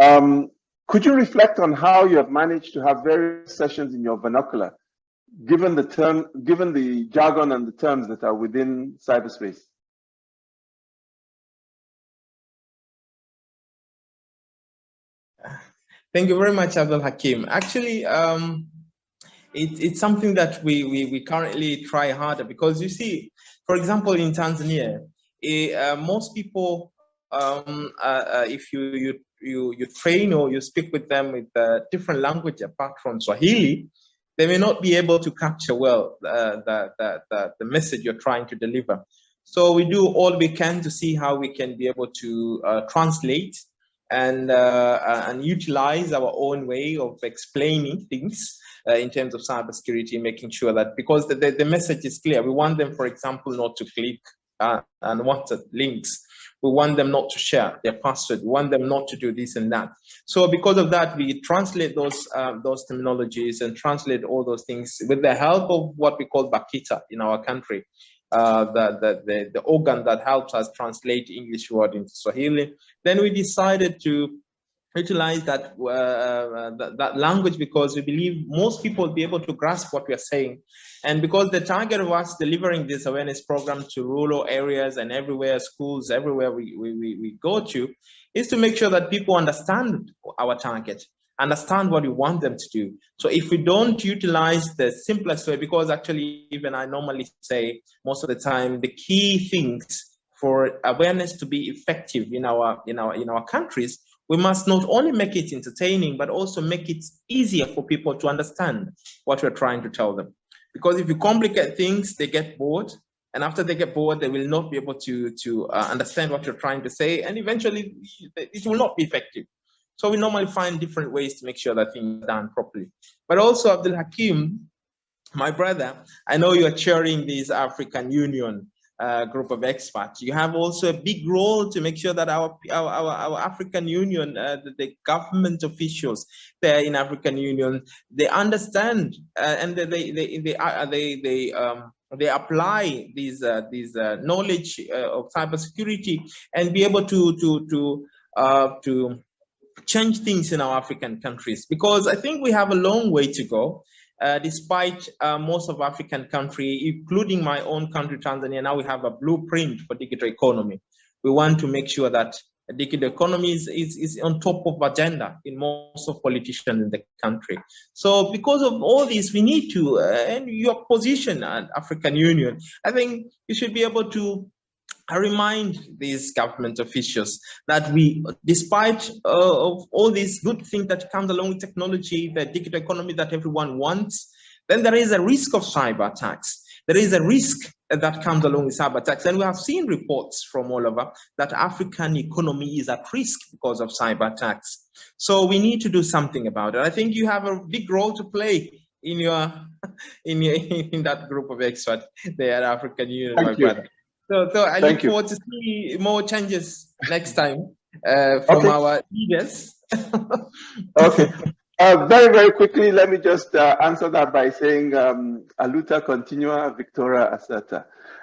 Um, could you reflect on how you have managed to have various sessions in your vernacular, given the jargon and the terms that are within cyberspace? Thank you very much, Abdul Hakim. Actually, it's something that we currently try harder, because you see, for example, in Tanzania, most people, if you train or you speak with them with a different language apart from Swahili, they may not be able to capture well the message you're trying to deliver. So we do all we can to see how we can be able to translate and utilize our own way of explaining things in terms of cybersecurity, making sure that, because the message is clear. We want them, for example, not to click unwanted links. We want them not to share their password. We want them not to do this and that. So because of that, we translate those terminologies and translate all those things with the help of what we call BAKITA in our country. The organ that helps us translate English word into Swahili. Then we decided to utilize that language, because we believe most people will be able to grasp what we are saying. And because the target of us delivering this awareness program to rural areas and everywhere, schools, everywhere we go to, is to make sure that people understand our target, understand what we want them to do. So if we don't utilize the simplest way, because actually even I normally say most of the time, the key things for awareness to be effective in our countries, we must not only make it entertaining, but also make it easier for people to understand what we're trying to tell them. Because if you complicate things, they get bored. And after they get bored, they will not be able to understand what you're trying to say. And eventually, it will not be effective. So we normally find different ways to make sure that things are done properly. But also, Abdul Hakim, my brother, I know you're chairing this African Union group of experts. You have also a big role to make sure that our African Union, the government officials there in African Union, they understand and they apply these knowledge of cybersecurity and be able to change things in our African countries, because I think we have a long way to go. Despite most of African countries, including my own country, Tanzania, now we have a blueprint for digital economy. We want to make sure that digital economy is on top of agenda in most of politicians in the country. So because of all this, we need to, and your position at African Union, I think you should be able to remind these government officials that we, despite of all these good things that comes along with technology, the digital economy that everyone wants, then there is a risk of cyber attacks. There is a risk that comes along with cyber attacks. And we have seen reports from all over that African economy is at risk because of cyber attacks. So we need to do something about it. I think you have a big role to play in your in that group of experts there at African Union, my brother. So I look forward to see more changes next time from our leaders. Okay. Very, very quickly, let me just answer that by saying Aluta continua victoria asserta.